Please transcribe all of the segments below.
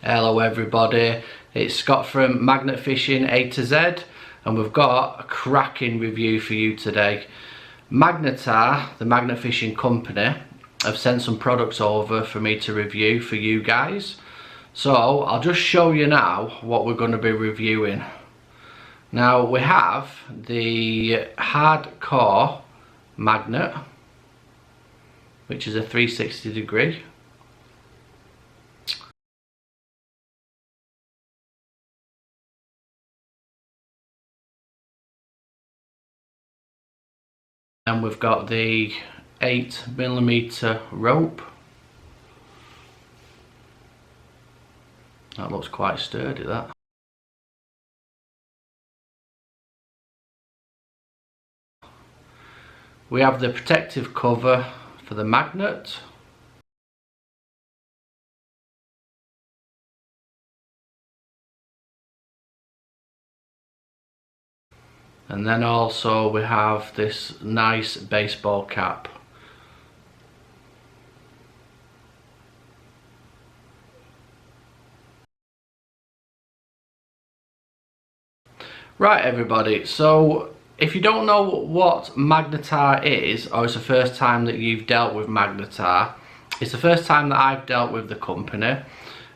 Hello everybody, it's Scott from Magnet Fishing A to Z, and we've got a cracking review for you today. Magnetar, the magnet fishing company, have sent some products over for me to review for you guys. So I'll just show you now what we're going to be reviewing. Now we have the Hardcore magnet, which is a 360 degree. And we've got the 8mm rope. That looks quite sturdy, that. We have the protective cover for the magnet. And then also we have this nice baseball cap. Right everybody, so if you don't know what Magnetar is, or it's the first time that you've dealt with Magnetar, it's the first time that I've dealt with the company,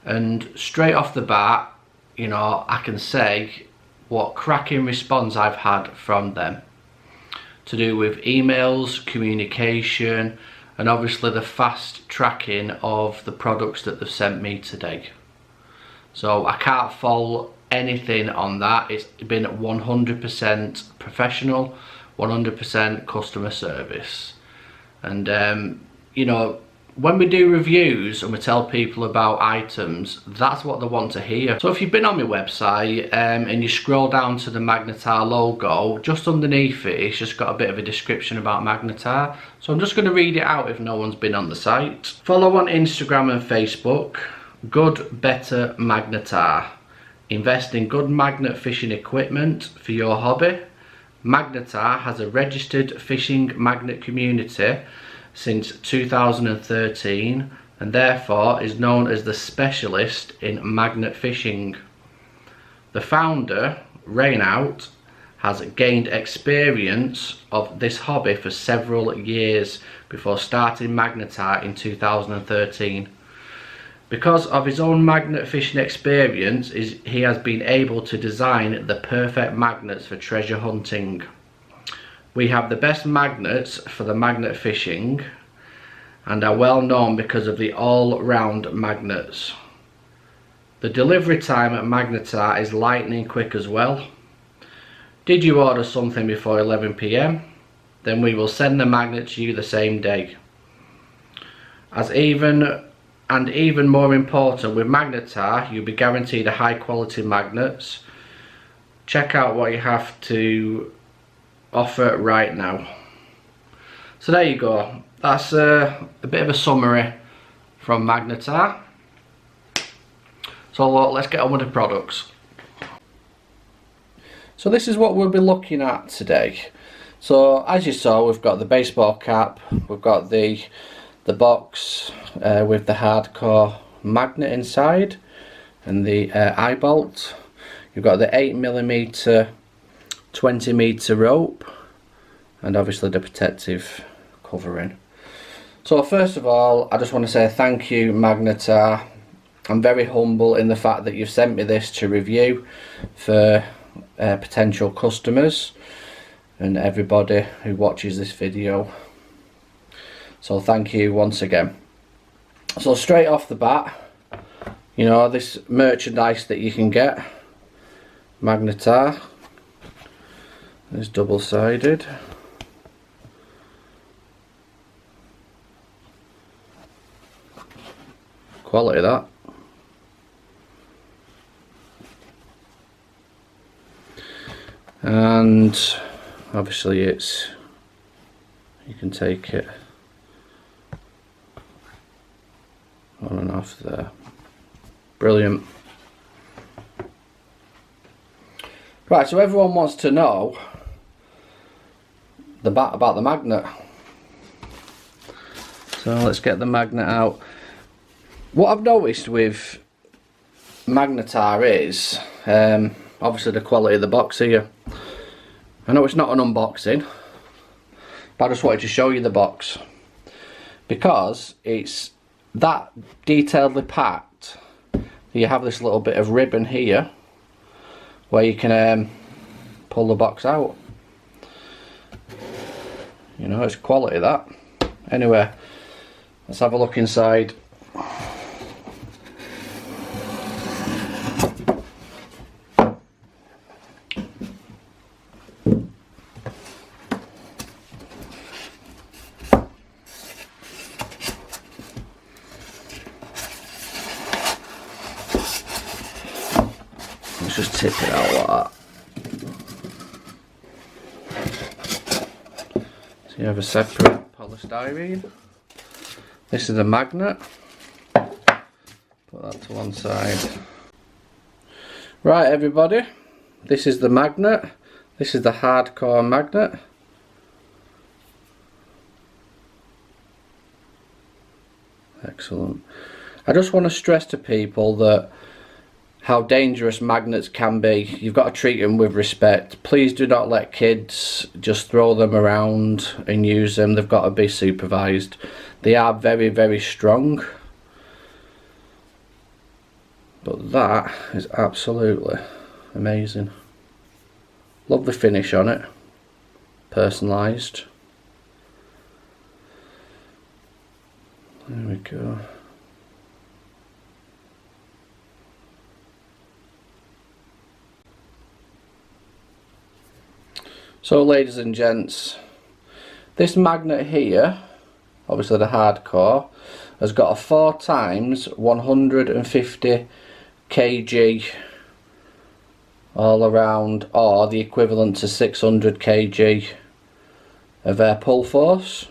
and straight off the bat, you know, I can say what cracking response I've had from them to do with emails, communication, and obviously the fast tracking of the products that they've sent me today. So I can't fault anything on that. It's been 100% professional, 100% customer service. And you know, when we do reviews and we tell people about items, that's what they want to hear. So if you've been on my website and you scroll down to the Magnetar logo, just underneath it, it's just got a bit of a description about Magnetar. So I'm just going to read it out if no one's been on the site. Follow on Instagram and Facebook. Good, better Magnetar. Invest in good magnet fishing equipment for your hobby. Magnetar has a registered fishing magnet community since 2013 and therefore is known as the specialist in magnet fishing. The founder, Rainout, has gained experience of this hobby for several years before starting Magnetar in 2013. Because of his own magnet fishing experience, he has been able to design the perfect magnets for treasure hunting. We have the best magnets for the magnet fishing and are well known because of the all-round magnets. The delivery time at Magnetar is lightning quick as well. Did you order something before 11 PM? Then we will send the magnet to you the same day. Even more important, with Magnetar you'll be guaranteed a high quality magnets. Check out what you have to offer right now. So there you go, that's a bit of a summary from Magnetar. So let's get on with the products. So this is what we'll be looking at today. So as you saw, we've got the baseball cap, we've got the box with the Hardcore magnet inside and the eye bolt. You've got the 8mm 20m rope and obviously the protective covering. So first of all, I just want to say thank you Magnetar. I'm very humble in the fact that you've sent me this to review for potential customers and everybody who watches this video. So thank you once again. So straight off the bat, you know, this merchandise that you can get, Magnetar, is double-sided. Quality that. And obviously it's, you can take it on and off there. Brilliant. Right, so everyone wants to know about the magnet. So let's get the magnet out. What I've noticed with Magnetar is, obviously the quality of the box here. I know it's not an unboxing, but I just wanted to show you the box because it's that detailedly packed. You have this little bit of ribbon here where you can pull the box out. You know, it's quality that. Anyway, let's have a look inside. Let's just tip it out like that. So you have a separate polystyrene. This is a magnet. Put that to one side. Right everybody, this is the magnet. This is the hardcore magnet. Excellent. I just want to stress to people that how dangerous magnets can be. You've got to treat them with respect. Please do not let kids just throw them around and use them. They've got to be supervised. They are very, very strong. But that is absolutely amazing. Love the finish on it. Personalised. There we go. So ladies and gents, this magnet here, obviously the hardcore, has got a 4 times 150 kg all around, or the equivalent to 600 kg of air pull force.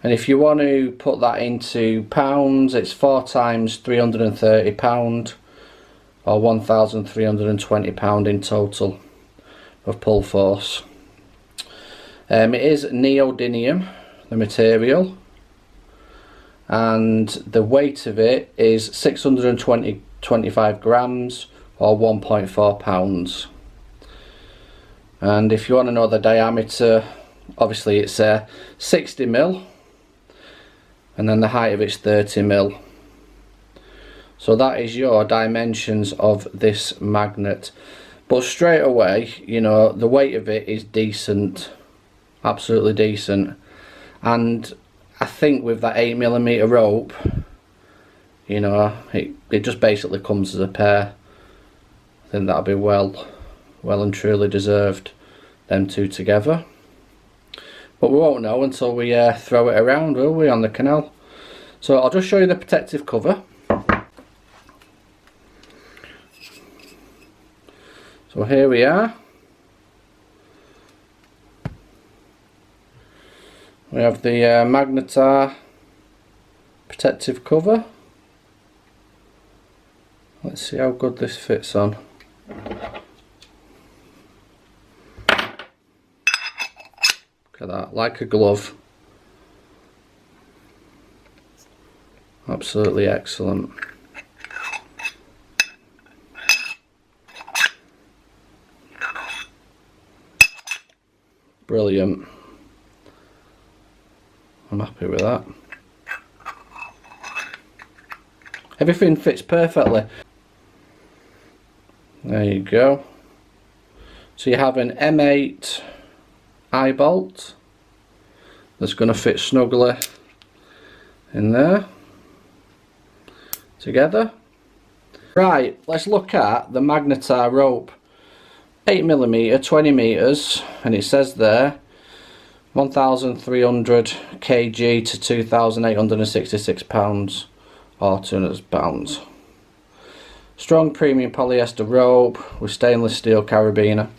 And if you want to put that into pounds, it's 4 times 330 pound, or 1,320 pound in total of pull force. It is neodymium, the material, and the weight of it is 625 grams or 1.4 pounds. And if you want to know the diameter, obviously it's 60 mil, and then the height of it's 30 mil. So that is your dimensions of this magnet. But straight away, you know, the weight of it is decent, absolutely decent. And I think with that 8mm rope, you know, it just basically comes as a pair. I think that'll be well and truly deserved, them two together. But we won't know until we throw it around, will we, on the canal? So I'll just show you the protective cover. So here we are. We have the Magnetar protective cover. Let's see how good this fits on. Look at that, like a glove. Absolutely excellent. Brilliant. I'm happy with that. Everything fits perfectly. There you go. So you have an M8 eye bolt that's going to fit snugly in there together. Right, let's look at the Magnetar rope. 8mm, 20 meters, and it says there 1,300 kg to 2,866 pounds or 200 pounds. Strong premium polyester rope with stainless steel carabiner.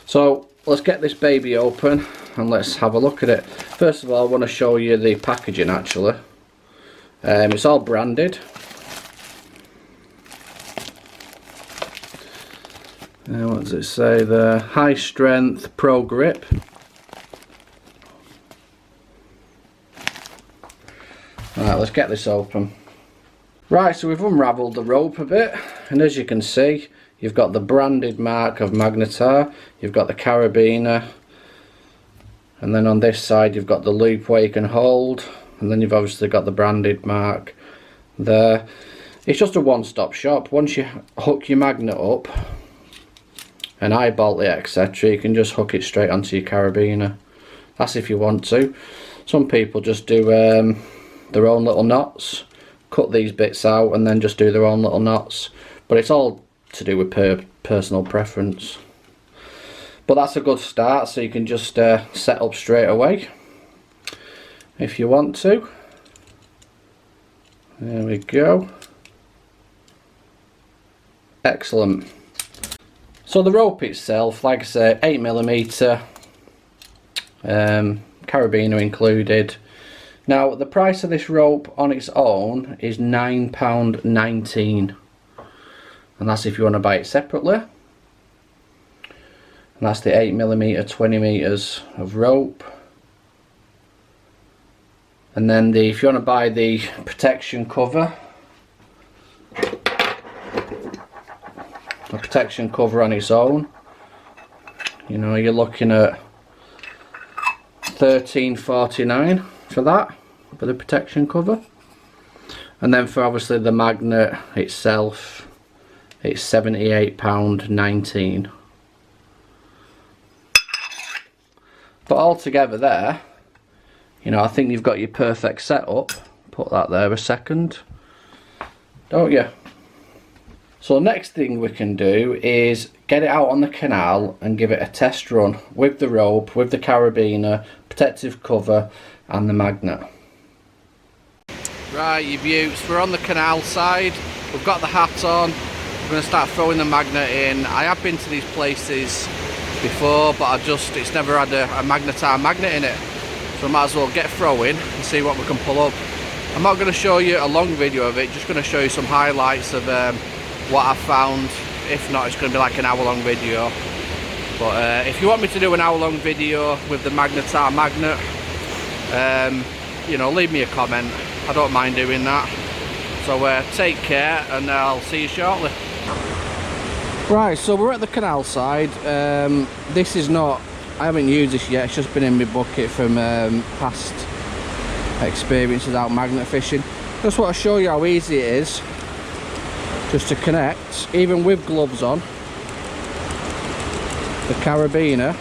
So let's get this baby open and let's have a look at it. First of all, I want to show you the packaging actually. It's all branded. What does it say there? High strength pro grip. Right, let's get this open. Right, so we've unravelled the rope a bit. and as you can see, you've got the branded mark of Magnetar, you've got the carabiner, and then on this side you've got the loop where you can hold, and then you've obviously got the branded mark there. It's just a one-stop shop. Once you hook your magnet up and eyebolt it, etc., you can just hook it straight onto your carabiner. That's if you want to. Some people just do their own little knots, cut these bits out and then just do their own little knots, but it's all to do with personal preference. But that's a good start, so you can just set up straight away if you want to. There we go. Excellent. So the rope itself, like I say, 8mm, carabiner included. Now the price of this rope on its own is £9.19, and that's if you want to buy it separately. And that's the 8mm 20 meters of rope. And then if you want to buy the protection cover, the protection cover on its own, you know, you're looking at £13.49 for that, for the protection cover. And then for obviously the magnet itself, it's £78.19. But altogether there, you know, I think you've got your perfect setup. Put that there a second, don't you? So next thing we can do is get it out on the canal and give it a test run with the rope, with the carabiner, protective cover and the magnet. Right, you beauts, we're on the canal side, we've got the hat on, we're going to start throwing the magnet in. I have been to these places before, but it's never had a Magnetar magnet in it, so I might as well get throwing and see what we can pull up. I'm not going to show you a long video of it, just going to show you some highlights of what I found. If not, it's going to be like an hour-long video. But if you want me to do an hour-long video with the Magnetar magnet, you know, leave me a comment. I don't mind doing that. So take care, and I'll see you shortly. Right, so we're at the canal side. This is not, I haven't used this yet, it's just been in my bucket from past experiences out magnet fishing. Just want to show you how easy it is just to connect, even with gloves on, the carabiner.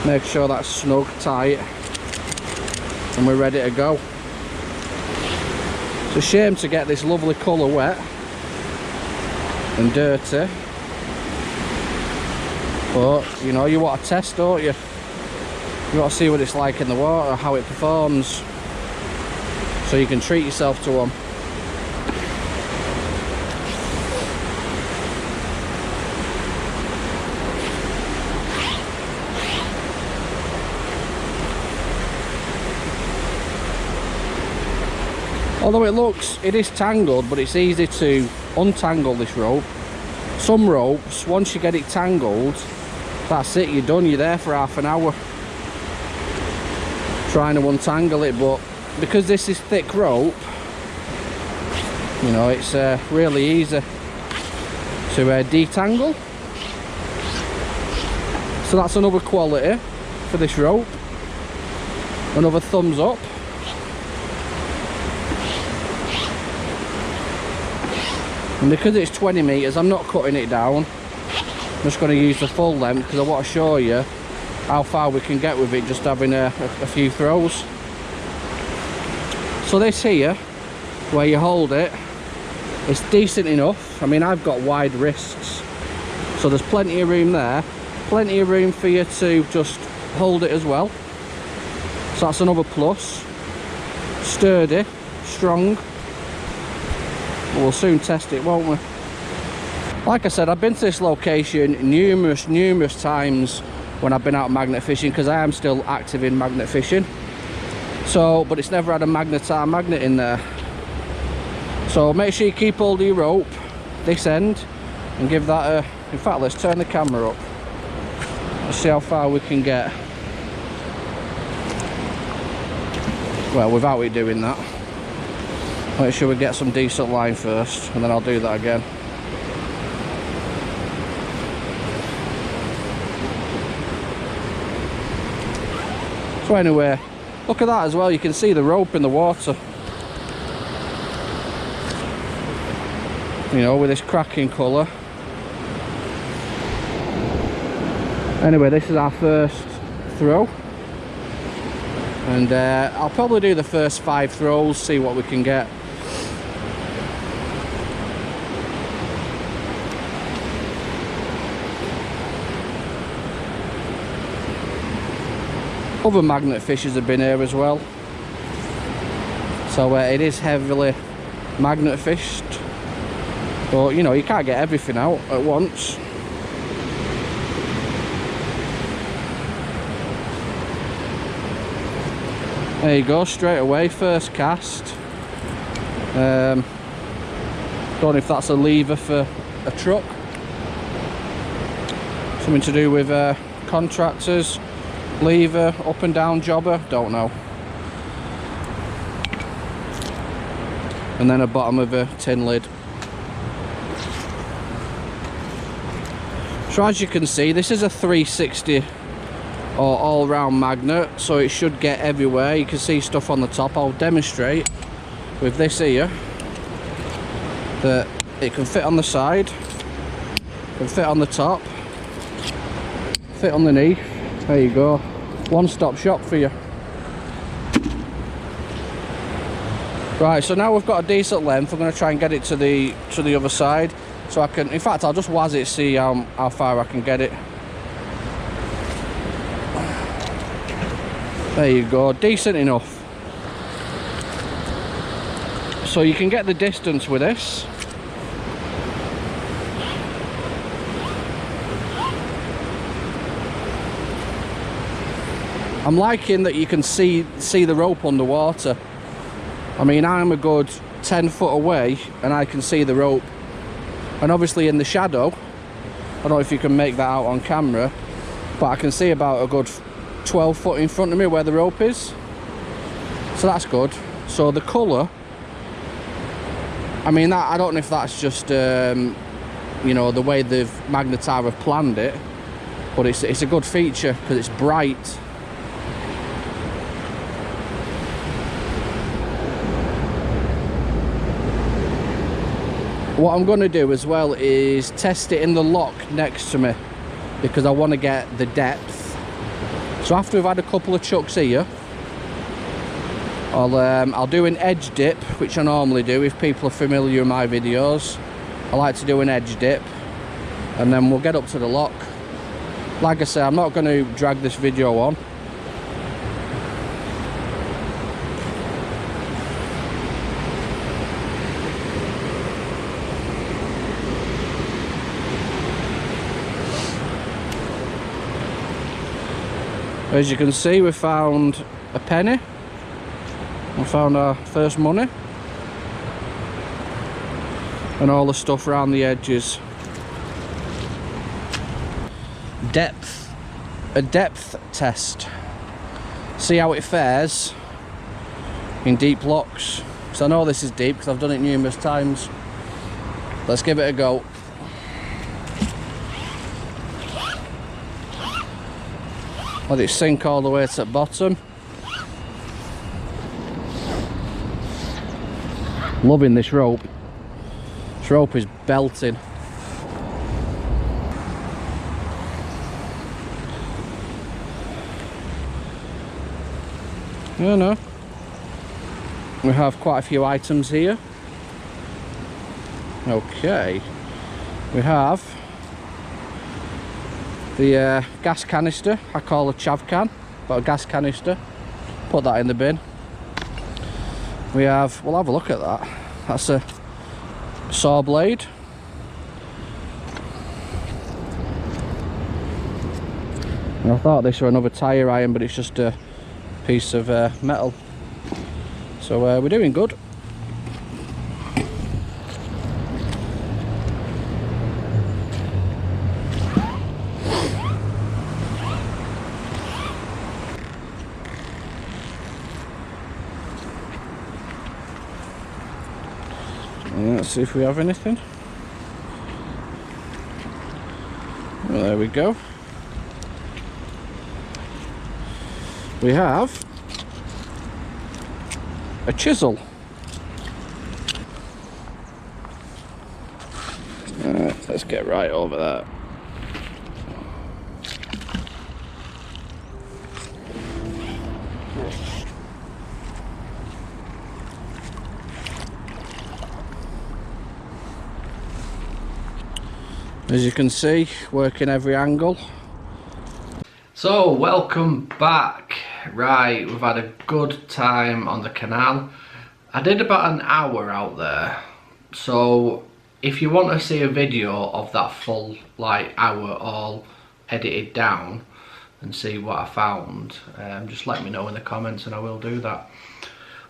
Make sure that's snug, tight, and we're ready to go. It's a shame to get this lovely colour wet and dirty, but you know, you want to test, don't you? You want to see what it's like in the water, how it performs, so you can treat yourself to one. Although it is tangled, but it's easy to untangle this rope. Some ropes, once you get it tangled, that's it, you're done, you're there for half an hour trying to untangle it. But because this is thick rope, you know, it's really easy to detangle. So that's another quality for this rope. Another thumbs up. And because it's 20 meters, I'm not cutting it down. I'm just going to use the full length because I want to show you how far we can get with it just having a few throws. So this here, where you hold it, it's decent enough. I mean, I've got wide wrists, so there's plenty of room there. Plenty of room for you to just hold it as well. So that's another plus. Sturdy, strong. We'll soon test it, won't we? Like I said, I've been to this location numerous times when I've been out magnet fishing, because I am still active in magnet fishing. So, but it's never had a Magnetar magnet in there. So make sure you keep hold of your rope, this end, and give that a... In fact, let's turn the camera up. Let's see how far we can get. Well, without it doing that. Make sure we get some decent line first, and then I'll do that again. So anyway, look at that as well, you can see the rope in the water. You know, with this cracking colour. Anyway, this is our first throw. And I'll probably do the first 5 throws, see what we can get. Other magnet fishes have been here as well. So it is heavily magnet fished. But you know, you can't get everything out at once. There you go, straight away, first cast. Don't know if that's a lever for a truck. Something to do with contractors. Lever, up and down jobber, don't know. And then a bottom of a tin lid. So as you can see, this is a 360 or all-round magnet, so it should get everywhere. You can see stuff on the top. I'll demonstrate with this here that it can fit on the side, can fit on the top, fit underneath. There you go, one-stop shop for you. Right, so now we've got a decent length. I'm going to try and get it to the other side, so I can, in fact I'll just waz it, see how far I can get it. There you go, decent enough. So you can get the distance with this. I'm liking that you can see the rope underwater. I mean, I'm a good 10 foot away and I can see the rope. And obviously in the shadow, I don't know if you can make that out on camera, but I can see about a good 12 foot in front of me where the rope is. So that's good. So the colour, I mean, that, I don't know if that's just, you know, the way the Magnatar have planned it, but it's a good feature because it's bright. What I'm going to do as well is test it in the lock next to me, because I want to get the depth. So after we've had a couple of chucks here, I'll do an edge dip, which I normally do if people are familiar with my videos. I like to do an edge dip, and then we'll get up to the lock. Like I say, I'm not going to drag this video on. As you can see, we found a penny. We found our first money. And all the stuff around the edges. Depth. A depth test. See how it fares in deep locks. So I know this is deep because I've done it numerous times. Let's give it a go. Let it sink all the way to the bottom. Loving this rope. This rope is belting. You know, we have quite a few items here. Okay, we have the gas canister. I call a chav can, but a gas canister. Put that in the bin. We have, we'll have a look at that. That's a saw blade. And I thought this were another tyre iron, but it's just a piece of metal. So we're doing good. Let's see if we have anything. Well, there we go. we have a chisel. Let's get right over there. As you can see, working every angle. So, welcome back. Right, we've had a good time on the canal. I did about an hour out there. So, if you want to see a video of that full hour all edited down and see what I found, just let me know in the comments and I will do that.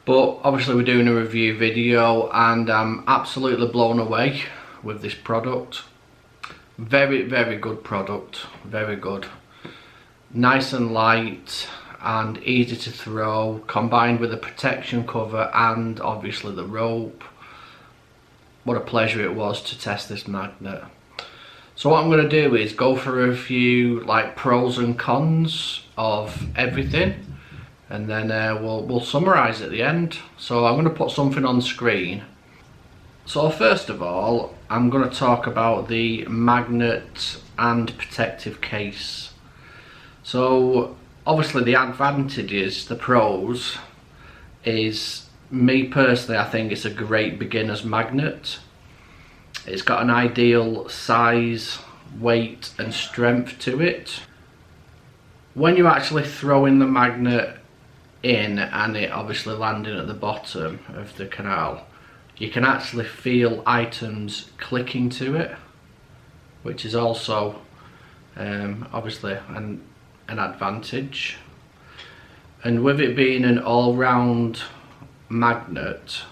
But obviously we're doing a review video and I'm absolutely blown away with this product. Very, very good product, very good. Nice and light and easy to throw, combined with the protection cover and obviously the rope. What a pleasure it was to test this magnet. So what I'm going to do is go through a few pros and cons of everything, and then we'll summarise at the end. So I'm going to put something on screen. So first of all, I'm going to talk about the magnet and protective case. So obviously the advantages, the pros, is me personally, I think it's a great beginner's magnet. It's got an ideal size, weight and strength to it. When you're actually throwing the magnet in and it obviously landing at the bottom of the canal, you can actually feel items clicking to it, which is also obviously an advantage. And with it being an all-round magnet,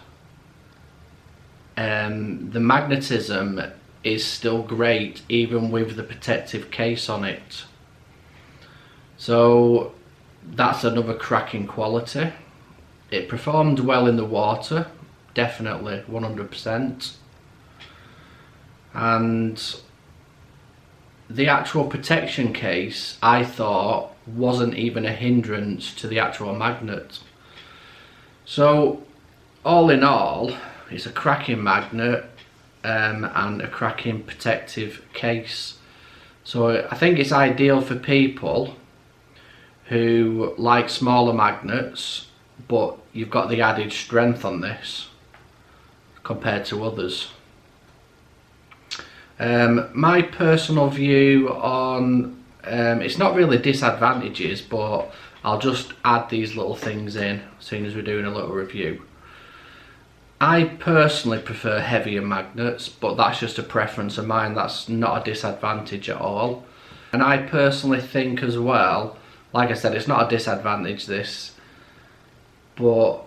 the magnetism is still great even with the protective case on it. So that's another cracking quality. It performed well in the water, definitely 100%. And the actual protection case, I thought, wasn't even a hindrance to the actual magnet. So all in all, it's a cracking magnet and a cracking protective case. So I think it's ideal for people who like smaller magnets, but you've got the added strength on this compared to others. My personal view on, it's not really disadvantages, but I'll just add these little things in, seeing as we're doing a little review. I personally prefer heavier magnets, but that's just a preference of mine. That's not a disadvantage at all. And I personally think as well, like I said, it's not a disadvantage this, but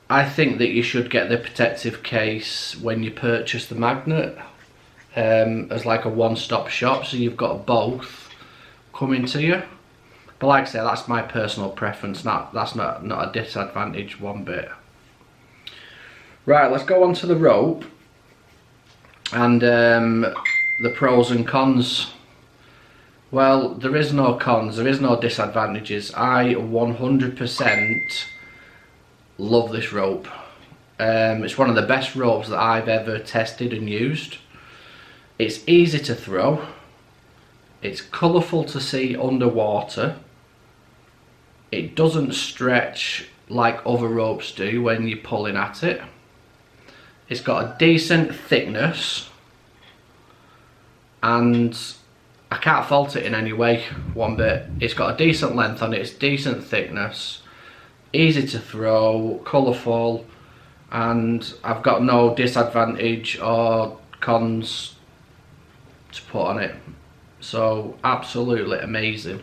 I think that you should get the protective case when you purchase the magnet, as like a one-stop shop, so you've got both coming to you. But like I say, that's my personal preference. That's not a disadvantage one bit. Right, let's go on to the rope and the pros and cons. Well, there is no cons, there is no disadvantages. I 100% love this rope. It's one of the best ropes that I've ever tested and used. It's easy to throw. It's colourful to see underwater. It doesn't stretch like other ropes do when you're pulling at it. It's got a decent thickness and I can't fault it in any way, one bit. It's got a decent length on it, it's decent thickness, easy to throw, colourful, and I've got no disadvantage or cons to put on it. So absolutely amazing.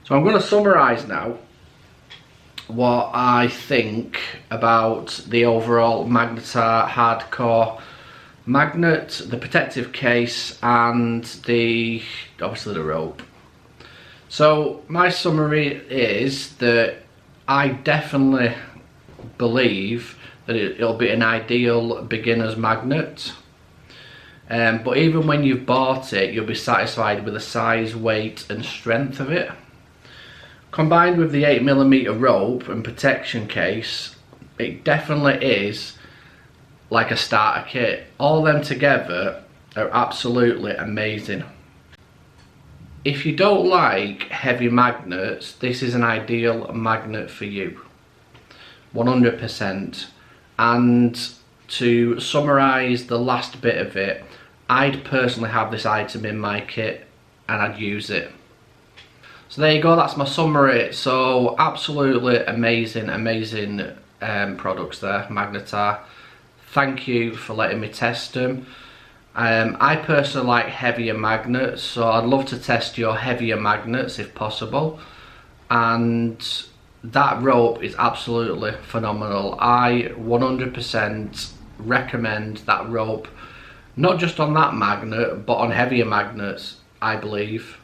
So I'm going to summarise now what I think about the overall Magnatar Hardcore magnet, the protective case and obviously the rope. So my summary is that I definitely believe that it'll be an ideal beginner's magnet, but even when you've bought it, you'll be satisfied with the size, weight and strength of it. Combined with the 8mm rope and protection case, it definitely is like a starter kit. All them together are absolutely amazing. If you don't like heavy magnets, this is an ideal magnet for you. 100%. And to summarise the last bit of it, I'd personally have this item in my kit and I'd use it. So there you go, that's my summary. So absolutely amazing products there, Magnetar. Thank you for letting me test them. I personally like heavier magnets, so I'd love to test your heavier magnets if possible. And that rope is absolutely phenomenal. I 100% recommend that rope, not just on that magnet, but on heavier magnets, I believe.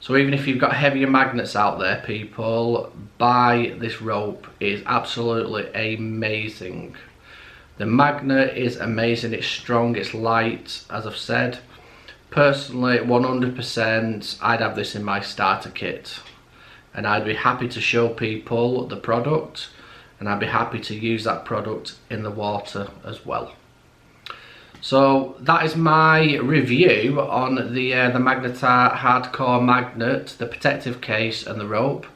So even if you've got heavier magnets out there, people, buy this rope. It is absolutely amazing. The magnet is amazing, it's strong, it's light, as I've said. Personally, 100%, I'd have this in my starter kit. And I'd be happy to show people the product, and I'd be happy to use that product in the water as well. So that is my review on the Magnatar Hardcore magnet, the protective case and the rope.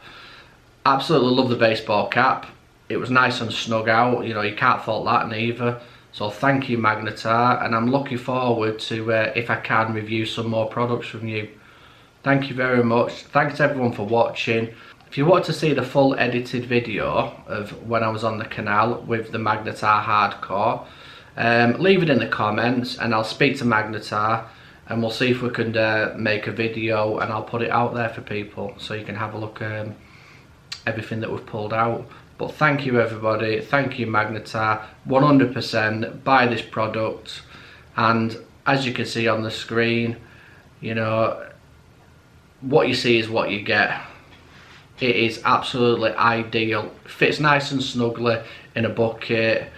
Absolutely love the baseball cap. It was nice and snug out, you know, you can't fault that neither. So thank you, Magnetar, and I'm looking forward to, if I can, review some more products from you. Thank you very much. Thanks everyone for watching. If you want to see the full edited video of when I was on the canal with the Magnatar Hardcore, leave it in the comments and I'll speak to Magnetar and we'll see if we can make a video, and I'll put it out there for people so you can have a look at everything that we've pulled out. But thank you everybody, thank you Magnetar, 100% buy this product, and as you can see on the screen, you know, what you see is what you get. It is absolutely ideal, fits nice and snugly in a bucket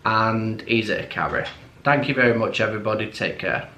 and easy to carry. Thank you very much everybody, take care.